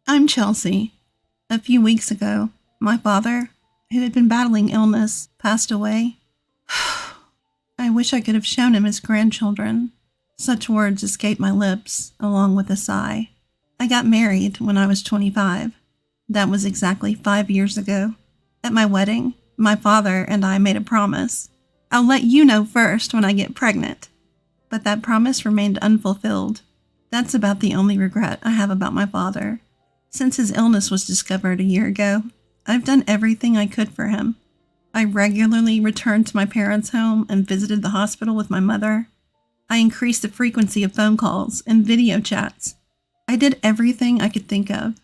I'm Chelsea. A few weeks ago, my father, who had been battling illness, passed away. I wish I could have shown him his grandchildren. Such words escaped my lips, along with a sigh. I got married when I was 25. That was exactly 5 years ago. At my wedding, my father and I made a promise. I'll let you know first when I get pregnant. But that promise remained unfulfilled. That's about the only regret I have about my father. Since his illness was discovered a year ago, I've done everything I could for him. I regularly returned to my parents' home and visited the hospital with my mother. I increased the frequency of phone calls and video chats. I did everything I could think of.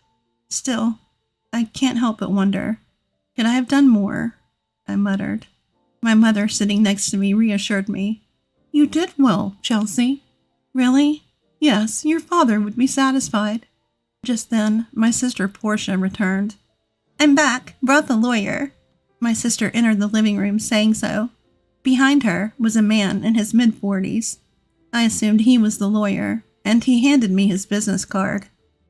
Still, I can't help but wonder, could I have done more? I muttered. My mother, sitting next to me, reassured me. You did well, Chelsea. Really? Yes, your father would be satisfied. Just then, my sister Portia returned. I'm back, brought the lawyer. My sister entered the living room saying so. Behind her was a man in his mid-40s. I assumed he was the lawyer, and he handed me his business card.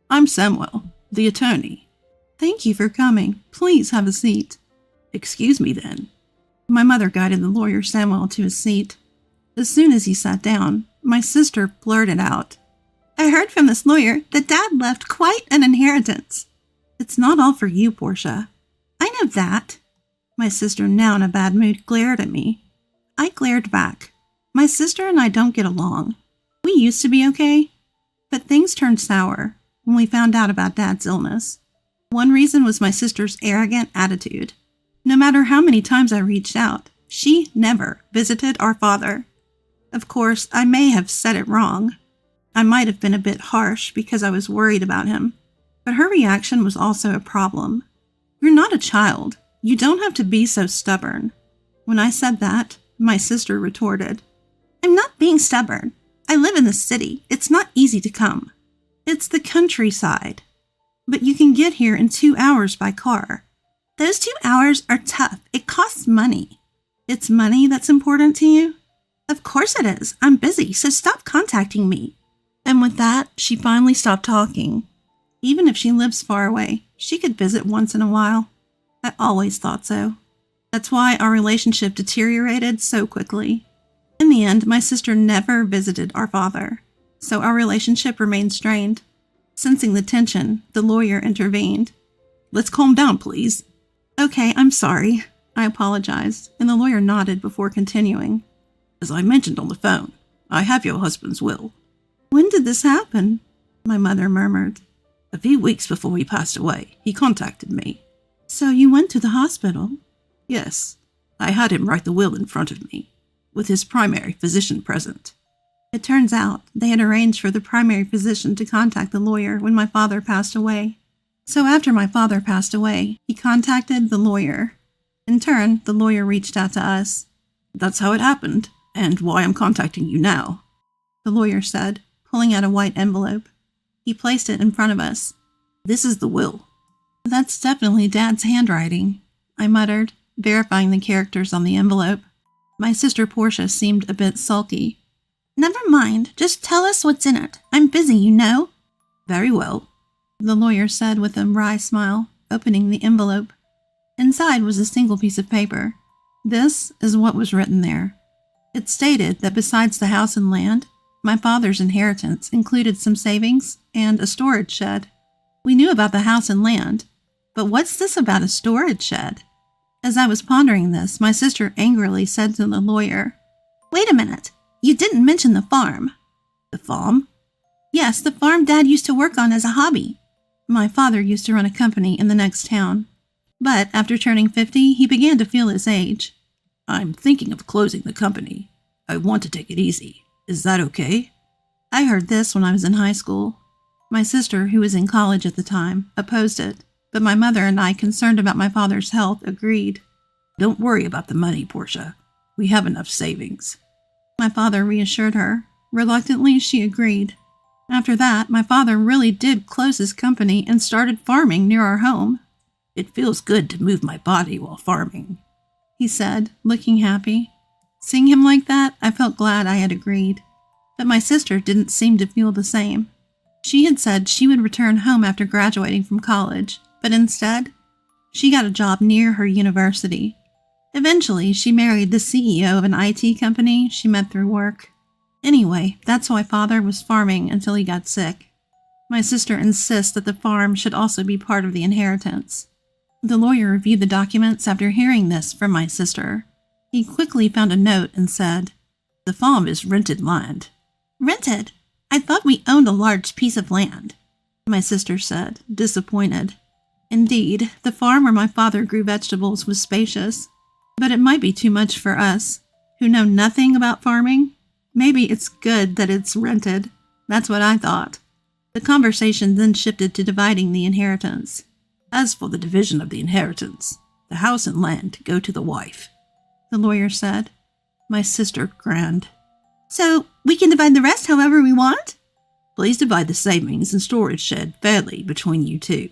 I'm Samuel, the attorney. Thank you for coming. Please have a seat. Excuse me then. My mother guided the lawyer Samuel to his seat. As soon as he sat down, my sister blurted out, I heard from this lawyer that Dad left quite an inheritance. It's not all for you, Portia. I know that. My sister, now in a bad mood, glared at me. I glared back. My sister and I don't get along. We used to be okay, but things turned sour when we found out about Dad's illness. One reason was my sister's arrogant attitude. No matter how many times I reached out, she never visited our father. Of course, I may have said it wrong. I might have been a bit harsh because I was worried about him, but her reaction was also a problem. You're not a child. You don't have to be so stubborn. When I said that, my sister retorted, I'm not being stubborn. I live in the city. It's not easy to come. It's the countryside. But you can get here in 2 hours by car. Those 2 hours are tough. It costs money. It's money that's important to you? Of course it is. I'm busy, so stop contacting me. And with that, she finally stopped talking. Even if she lives far away, she could visit once in a while. I always thought so. That's why our relationship deteriorated so quickly. In the end, my sister never visited our father, so our relationship remained strained. Sensing the tension, the lawyer intervened. Let's calm down, please. Okay, I'm sorry. I apologized, and the lawyer nodded before continuing. As I mentioned on the phone, I have your husband's will. When did this happen? My mother murmured. A few weeks before he passed away, he contacted me. So you went to the hospital? Yes. I had him write the will in front of me, with his primary physician present. It turns out they had arranged for the primary physician to contact the lawyer when my father passed away. So after my father passed away, he contacted the lawyer. In turn, the lawyer reached out to us. That's how it happened, and why I'm contacting you now, the lawyer said, pulling out a white envelope. He placed it in front of us. This is the will. That's definitely Dad's handwriting, I muttered, verifying the characters on the envelope. My sister Portia seemed a bit sulky. Never mind, just tell us what's in it. I'm busy, you know. Very well, the lawyer said with a wry smile, opening the envelope. Inside was a single piece of paper. This is what was written there. It stated that besides the house and land, my father's inheritance included some savings and a storage shed. We knew about the house and land, but what's this about a storage shed? As I was pondering this, my sister angrily said to the lawyer, Wait a minute, you didn't mention the farm. The farm? Yes, the farm Dad used to work on as a hobby. My father used to run a company in the next town, but after turning 50, he began to feel his age. I'm thinking of closing the company. I want to take it easy. Is that okay? I heard this when I was in high school. My sister, who was in college at the time, opposed it, but my mother and I, concerned about my father's health, agreed. Don't worry about the money, Portia. We have enough savings. My father reassured her. Reluctantly, she agreed. After that, my father really did close his company and started farming near our home. It feels good to move my body while farming, he said, looking happy. Seeing him like that, I felt glad I had agreed. But my sister didn't seem to feel the same. She had said she would return home after graduating from college, but instead, she got a job near her university. Eventually, she married the CEO of an IT company she met through work. Anyway, that's why Father was farming until he got sick. My sister insists that the farm should also be part of the inheritance. The lawyer reviewed the documents after hearing this from my sister. He quickly found a note and said, "The farm is rented land." "Rented? I thought we owned a large piece of land," my sister said, disappointed. Indeed, the farm where my father grew vegetables was spacious, but it might be too much for us, who know nothing about farming. Maybe it's good that it's rented. That's what I thought. The conversation then shifted to dividing the inheritance. "As for the division of the inheritance, the house and land go to the wife," the lawyer said. My sister grinned. "So we can divide the rest however we want?" "Please divide the savings and storage shed fairly between you two."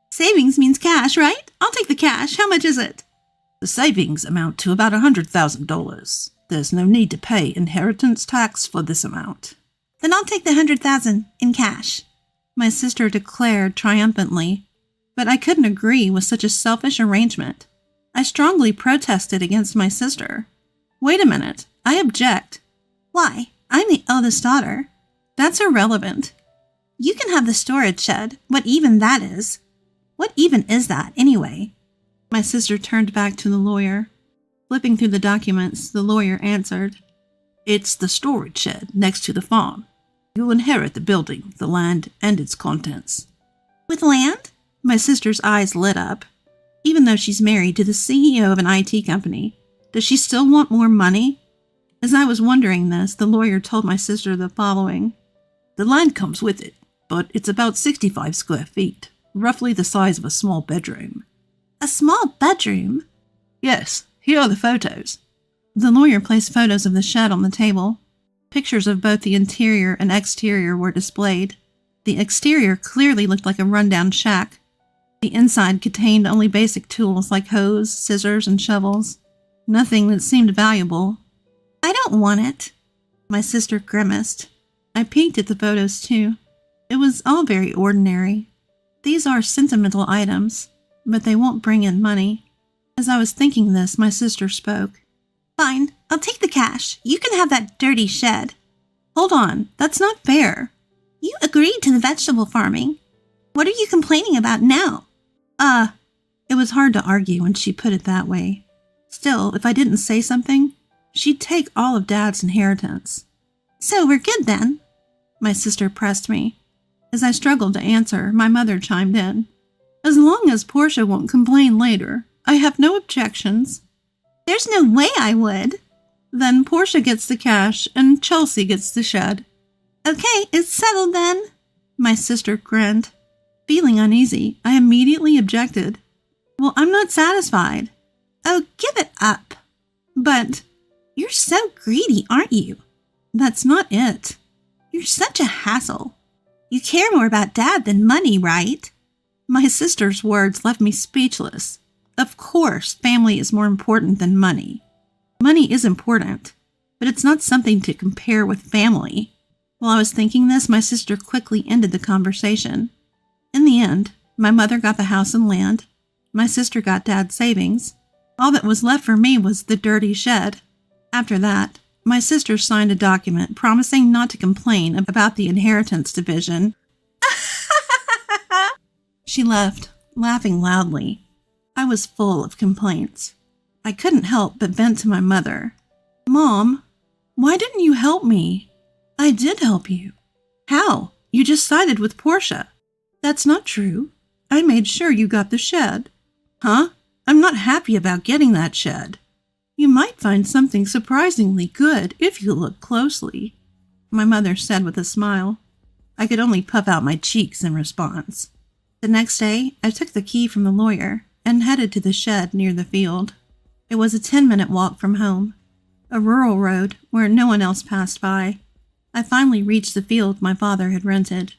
"Savings means cash, right? I'll take the cash. How much is it?" "The savings amount to about $100,000. There's no need to pay inheritance tax for this amount." "Then I'll take the $100,000 in cash," my sister declared triumphantly. But I couldn't agree with such a selfish arrangement. I strongly protested against my sister. "Wait a minute, I object." "Why? I'm the eldest daughter." "That's irrelevant." "You can have the storage shed, what even that is." "What even is that, anyway?" My sister turned back to the lawyer. Flipping through the documents, the lawyer answered, "It's the storage shed next to the farm. You'll inherit the building, the land, and its contents." "With land?" My sister's eyes lit up. Even though she's married to the CEO of an IT company, does she still want more money? As I was wondering this, the lawyer told my sister the following. "The land comes with it, but it's about 65 square feet, roughly the size of a small bedroom." "A small bedroom?" "Yes, here are the photos." The lawyer placed photos of the shed on the table. Pictures of both the interior and exterior were displayed. The exterior clearly looked like a rundown shack. The inside contained only basic tools like hoes, scissors, and shovels. Nothing that seemed valuable. "I don't want it." My sister grimaced. I peeked at the photos too. It was all very ordinary. These are sentimental items, but they won't bring in money. As I was thinking this, my sister spoke. "Fine, I'll take the cash. You can have that dirty shed." "Hold on, that's not fair." "You agreed to the vegetable farming. What are you complaining about now?" It was hard to argue when she put it that way. Still, if I didn't say something, she'd take all of Dad's inheritance. "So we're good then?" My sister pressed me. As I struggled to answer, my mother chimed in. "As long as Portia won't complain later, I have no objections." "There's no way I would." "Then Portia gets the cash and Chelsea gets the shed." "Okay, it's settled then." My sister grinned. Feeling uneasy, I immediately objected. "Well, I'm not satisfied." "Oh, give it up." "But you're so greedy, aren't you?" "That's not it." "You're such a hassle. You care more about Dad than money, right?" My sister's words left me speechless. Of course, family is more important than money. Money is important, but it's not something to compare with family. While I was thinking this, my sister quickly ended the conversation. In the end, my mother got the house and land. My sister got Dad's savings. All that was left for me was the dirty shed. After that, my sister signed a document promising not to complain about the inheritance division. She left, laughing loudly. I was full of complaints. I couldn't help but vent to my mother. "Mom, why didn't you help me?" "I did help you." "How? You just sided with Portia." "That's not true. I made sure you got the shed." "Huh? I'm not happy about getting that shed." "You might find something surprisingly good if you look closely," my mother said with a smile. I could only puff out my cheeks in response. The next day, I took the key from the lawyer and headed to the shed near the field. It was a 10-minute walk from home, a rural road where no one else passed by. I finally reached the field my father had rented.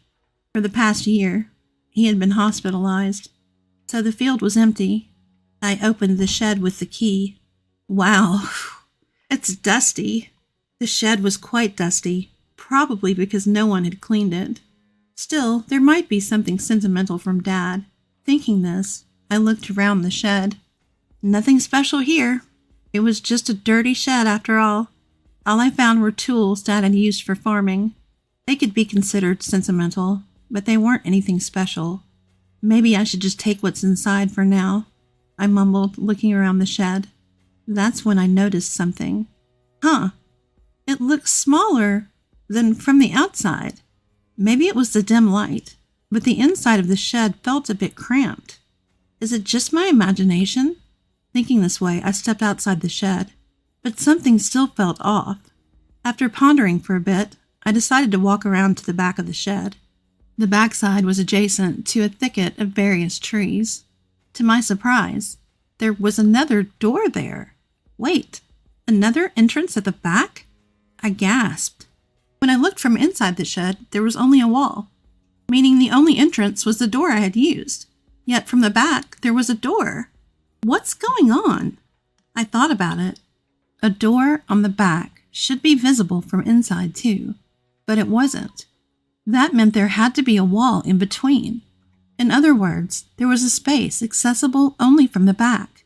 For the past year, he had been hospitalized, so the field was empty. I opened the shed with the key. Wow, it's dusty. The shed was quite dusty, probably because no one had cleaned it. Still, there might be something sentimental from Dad. Thinking this, I looked around the shed. Nothing special here. It was just a dirty shed after all. All I found were tools Dad had used for farming. They could be considered sentimental, but they weren't anything special. Maybe I should just take what's inside for now, I mumbled, looking around the shed. That's when I noticed something. Huh. It looked smaller than from the outside. Maybe it was the dim light, but the inside of the shed felt a bit cramped. Is it just my imagination? Thinking this way, I stepped outside the shed, but something still felt off. After pondering for a bit, I decided to walk around to the back of the shed. The backside was adjacent to a thicket of various trees. To my surprise, there was another door there. Wait, another entrance at the back? I gasped. When I looked from inside the shed, there was only a wall, meaning the only entrance was the door I had used. Yet from the back, there was a door. What's going on? I thought about it. A door on the back should be visible from inside too, but it wasn't. That meant there had to be a wall in between. In other words, there was a space accessible only from the back.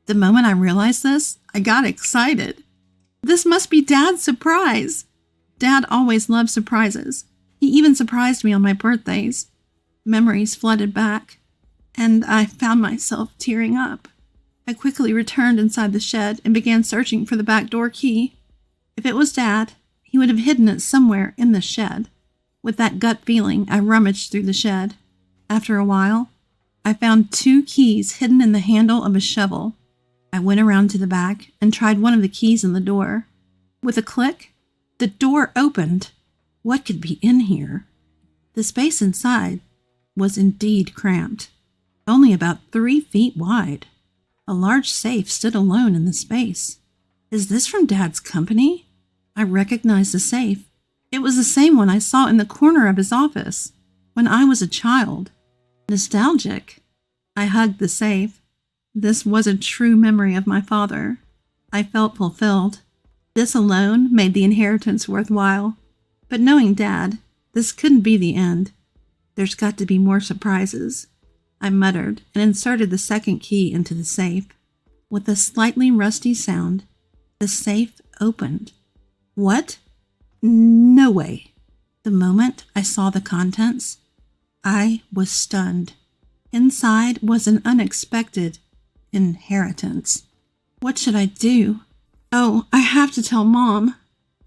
The moment I realized this, I got excited. This must be Dad's surprise. Dad always loved surprises. He even surprised me on my birthdays. Memories flooded back, and I found myself tearing up. I quickly returned inside the shed and began searching for the back door key. If it was Dad, he would have hidden it somewhere in the shed. With that gut feeling, I rummaged through the shed. After a while, I found 2 keys hidden in the handle of a shovel. I went around to the back and tried one of the keys in the door. With a click, the door opened. What could be in here? The space inside was indeed cramped, only about 3 feet wide. A large safe stood alone in the space. Is this from Dad's company? I recognized the safe. It was the same one I saw in the corner of his office when I was a child. Nostalgic. I hugged the safe. This was a true memory of my father. I felt fulfilled. This alone made the inheritance worthwhile. But knowing Dad, this couldn't be the end. There's got to be more surprises, I muttered and inserted the second key into the safe. With a slightly rusty sound, the safe opened. What? No way. The moment I saw the contents, I was stunned. Inside was an unexpected inheritance. What should I do? Oh, I have to tell Mom.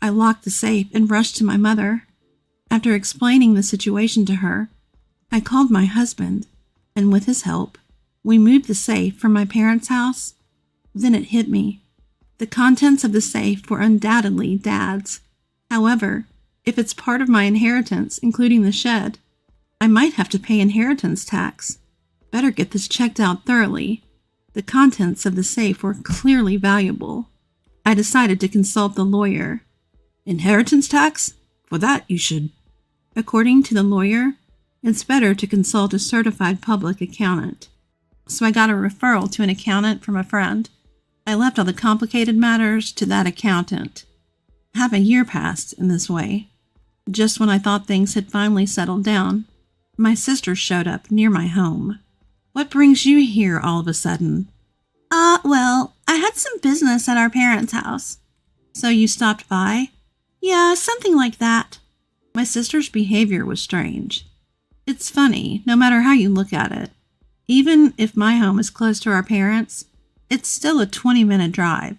I locked the safe and rushed to my mother. After explaining the situation to her, I called my husband, and with his help, we moved the safe from my parents' house. Then it hit me. The contents of the safe were undoubtedly Dad's. However, if it's part of my inheritance, including the shed, I might have to pay inheritance tax. Better get this checked out thoroughly. The contents of the safe were clearly valuable. I decided to consult the lawyer. Inheritance tax? For that you should. According to the lawyer, it's better to consult a certified public accountant. So I got a referral to an accountant from a friend. I left all the complicated matters to that accountant. Half a year passed in this way. Just when I thought things had finally settled down, my sister showed up near my home. What brings you here all of a sudden? Well, I had some business at our parents' house. So you stopped by? Yeah, something like that. My sister's behavior was strange. It's funny, no matter how you look at it. Even if my home is close to our parents', it's still a 20-minute drive.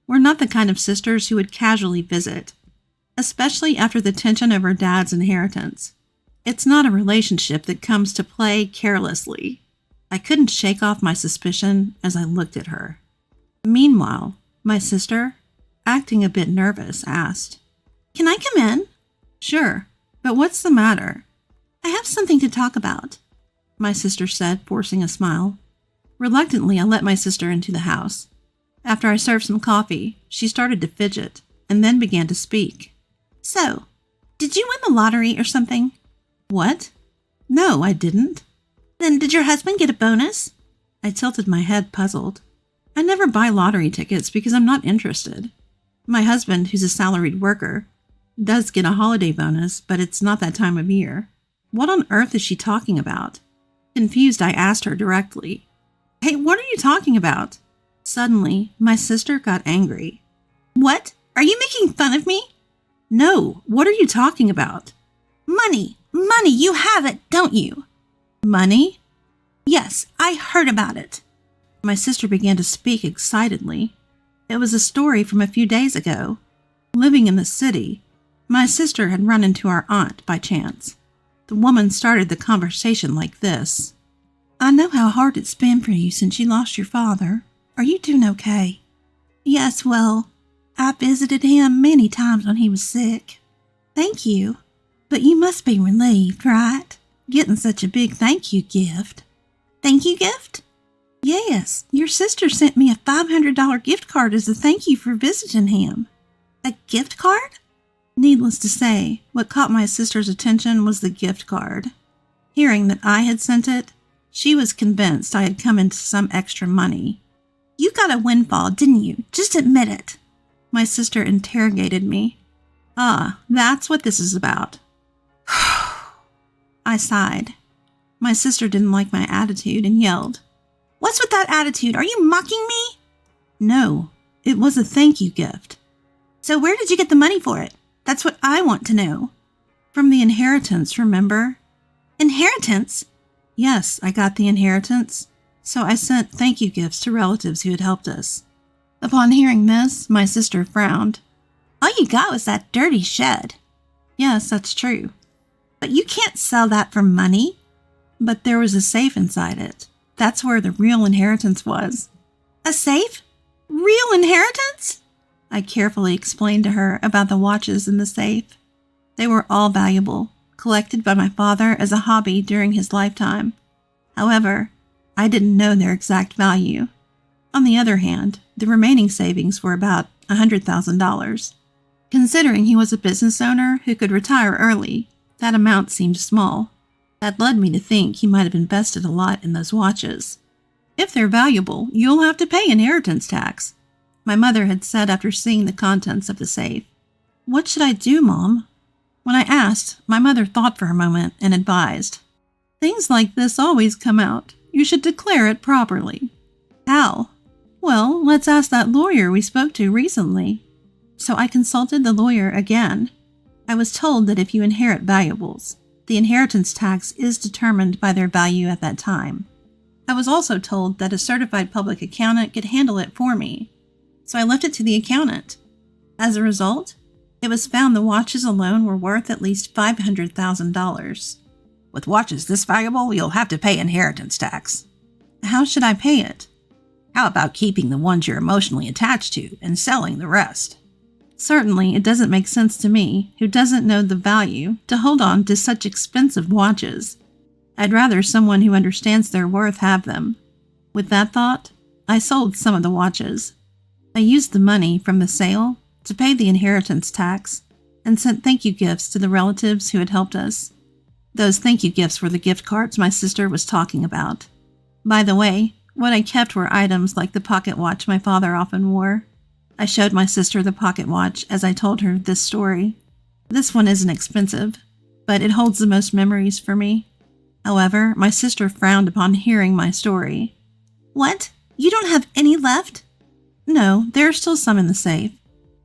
We're not the kind of sisters who would casually visit, especially after the tension over Dad's inheritance. It's not a relationship that comes to play carelessly. I couldn't shake off my suspicion as I looked at her. Meanwhile, my sister, acting a bit nervous, asked, "Can I come in?" "Sure, but what's the matter?" "I have something to talk about," my sister said, forcing a smile. Reluctantly, I let my sister into the house. After I served some coffee, she started to fidget and then began to speak. "So, did you win the lottery or something?" "What? No, I didn't." "Then did your husband get a bonus?" I tilted my head, puzzled. I never buy lottery tickets because I'm not interested. My husband, who's a salaried worker, does get a holiday bonus, but it's not that time of year. What on earth is she talking about? Confused, I asked her directly. Hey, what are you talking about? Suddenly, my sister got angry. What? Are you making fun of me? No, what are you talking about? Money! Money! You have it, don't you? Money? Yes, I heard about it. My sister began to speak excitedly. It was a story from a few days ago. Living in the city, my sister had run into our aunt by chance. The woman started the conversation like this. I know how hard it's been for you since you lost your father. Are you doing okay? Yes, well, I visited him many times when he was sick. Thank you. But you must be relieved, right? Getting such a big thank you gift. Thank you gift? Yes, your sister sent me a $500 gift card as a thank you for visiting him. A gift card? Needless to say, what caught my sister's attention was the gift card. Hearing that I had sent it, she was convinced I had come into some extra money. You got a windfall, didn't you? Just admit it. My sister interrogated me. Ah, that's what this is about. I sighed. My sister didn't like my attitude and yelled, What's with that attitude? Are you mocking me? No, it was a thank you gift. So where did you get the money for it? That's what I want to know. From the inheritance, remember? Inheritance? Yes, I got the inheritance. So I sent thank you gifts to relatives who had helped us. Upon hearing this, my sister frowned. All you got was that dirty shed. Yes, that's true. But you can't sell that for money. But there was a safe inside it. That's where the real inheritance was. A safe? Real inheritance? I carefully explained to her about the watches in the safe. They were all valuable, collected by my father as a hobby during his lifetime. However, I didn't know their exact value. On the other hand, the remaining savings were about $100,000. Considering he was a business owner who could retire early, that amount seemed small. That led me to think he might have invested a lot in those watches. If they're valuable, you'll have to pay inheritance tax, my mother had said after seeing the contents of the safe. What should I do, Mom? When I asked, my mother thought for a moment and advised. Things like this always come out. You should declare it properly. How? Well, let's ask that lawyer we spoke to recently. So I consulted the lawyer again. I was told that if you inherit valuables, the inheritance tax is determined by their value at that time. I was also told that a certified public accountant could handle it for me, so I left it to the accountant. As a result, it was found the watches alone were worth at least $500,000. With watches this valuable, you'll have to pay inheritance tax. How should I pay it? How about keeping the ones you're emotionally attached to and selling the rest? Certainly, it doesn't make sense to me, who doesn't know the value, to hold on to such expensive watches. I'd rather someone who understands their worth have them. With that thought, I sold some of the watches. I used the money from the sale to pay the inheritance tax and sent thank you gifts to the relatives who had helped us. Those thank you gifts were the gift cards my sister was talking about. By the way, what I kept were items like the pocket watch my father often wore. I showed my sister the pocket watch as I told her this story. This one isn't expensive, but it holds the most memories for me. However, my sister frowned upon hearing my story. What? You don't have any left? No, there are still some in the safe.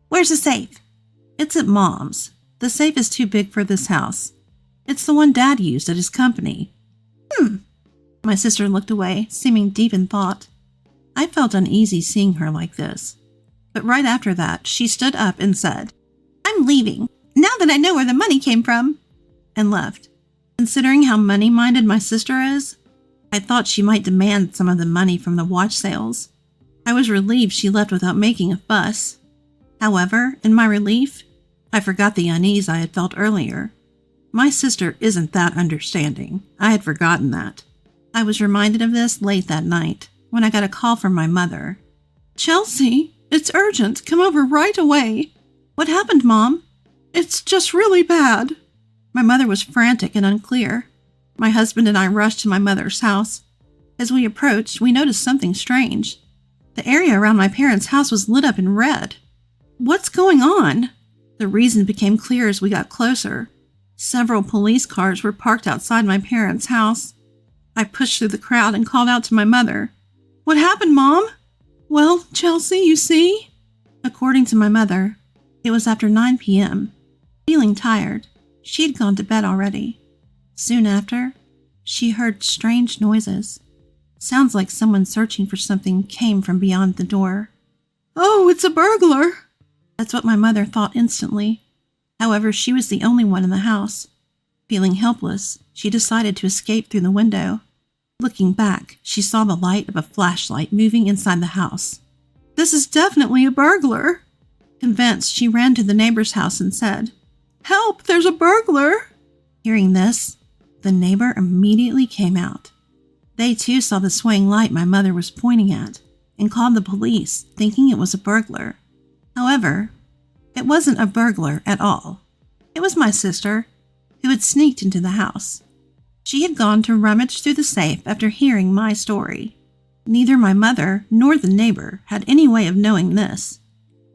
Where's the safe? It's at Mom's. The safe is too big for this house. It's the one Dad used at his company. My sister looked away, seeming deep in thought. I felt uneasy seeing her like this. But right after that, she stood up and said, I'm leaving, now that I know where the money came from, and left. Considering how money-minded my sister is, I thought she might demand some of the money from the watch sales. I was relieved she left without making a fuss. However, in my relief, I forgot the unease I had felt earlier. My sister isn't that understanding. I had forgotten that. I was reminded of this late that night, when I got a call from my mother. Chelsea, it's urgent. Come over right away. What happened, Mom? It's just really bad. My mother was frantic and unclear. My husband and I rushed to my mother's house. As we approached, we noticed something strange. The area around my parents' house was lit up in red. What's going on? The reason became clear as we got closer. Several police cars were parked outside my parents' house. I pushed through the crowd and called out to my mother. "What happened, Mom?" "Well, Chelsea, you see." According to my mother, it was after 9 p.m. Feeling tired, she had gone to bed already. Soon after, she heard strange noises. Sounds like someone searching for something came from beyond the door. "Oh, it's a burglar!" That's what my mother thought instantly. However, she was the only one in the house. Feeling helpless, she decided to escape through the window. Looking back, she saw the light of a flashlight moving inside the house. "This is definitely a burglar." Convinced, she ran to the neighbor's house and said, "Help, there's a burglar." Hearing this, the neighbor immediately came out. They too saw the swaying light my mother was pointing at and called the police, thinking it was a burglar. However, it wasn't a burglar at all. It was my sister, who had sneaked into the house. She had gone to rummage through the safe after hearing my story. Neither my mother nor the neighbor had any way of knowing this.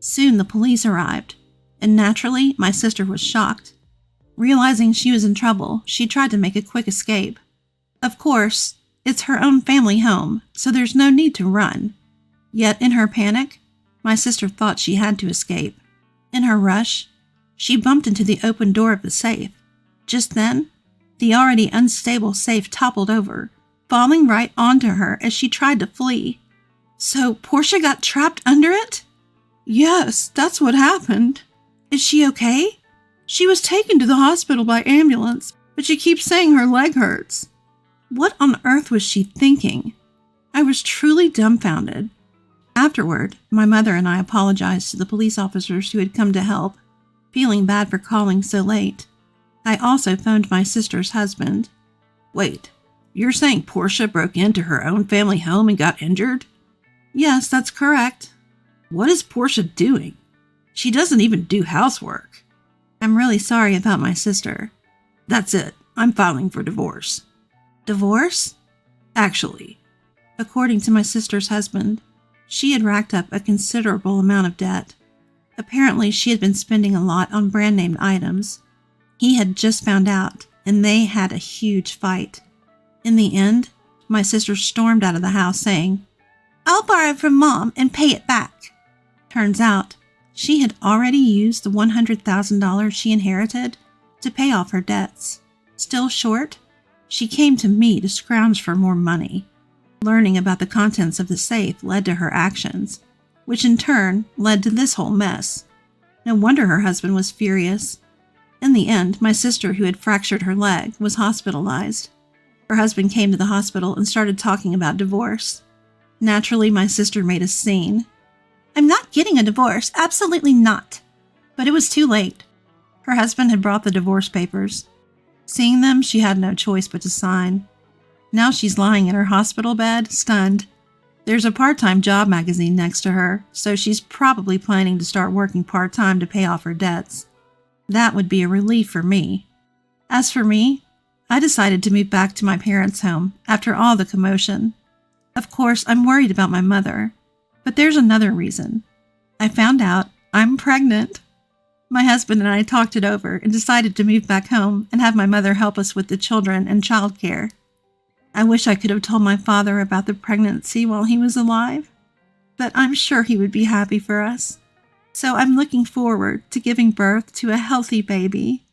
Soon the police arrived, and naturally my sister was shocked. Realizing she was in trouble, she tried to make a quick escape. Of course, it's her own family home, so there's no need to run. Yet in her panic, my sister thought she had to escape. In her rush, she bumped into the open door of the safe. Just then, the already unstable safe toppled over, falling right onto her as she tried to flee. "So Portia got trapped under it?" "Yes, that's what happened." "Is she okay?" "She was taken to the hospital by ambulance, but she keeps saying her leg hurts." What on earth was she thinking? I was truly dumbfounded. Afterward, my mother and I apologized to the police officers who had come to help, feeling bad for calling so late. I also phoned my sister's husband. "Wait, you're saying Portia broke into her own family home and got injured?" "Yes, that's correct." "What is Portia doing? She doesn't even do housework." "I'm really sorry about my sister." "That's it. I'm filing for divorce." "Divorce?" "Actually, according to my sister's husband, she had racked up a considerable amount of debt. Apparently, she had been spending a lot on brand-name items. He had just found out, and they had a huge fight. In the end, my sister stormed out of the house saying, "I'll borrow from Mom and pay it back." Turns out, she had already used the $100,000 she inherited to pay off her debts. Still short, she came to me to scrounge for more money. Learning about the contents of the safe led to her actions, which in turn led to this whole mess. No wonder her husband was furious. In the end, my sister, who had fractured her leg, was hospitalized. Her husband came to the hospital and started talking about divorce. Naturally, my sister made a scene. "I'm not getting a divorce, absolutely not." But it was too late. Her husband had brought the divorce papers. Seeing them, she had no choice but to sign. Now she's lying in her hospital bed, stunned. There's a part-time job magazine next to her, so she's probably planning to start working part-time to pay off her debts. That would be a relief for me. As for me, I decided to move back to my parents' home after all the commotion. Of course, I'm worried about my mother, but there's another reason. I found out I'm pregnant. My husband and I talked it over and decided to move back home and have my mother help us with the children and childcare. I wish I could have told my father about the pregnancy while he was alive, but I'm sure he would be happy for us. So I'm looking forward to giving birth to a healthy baby.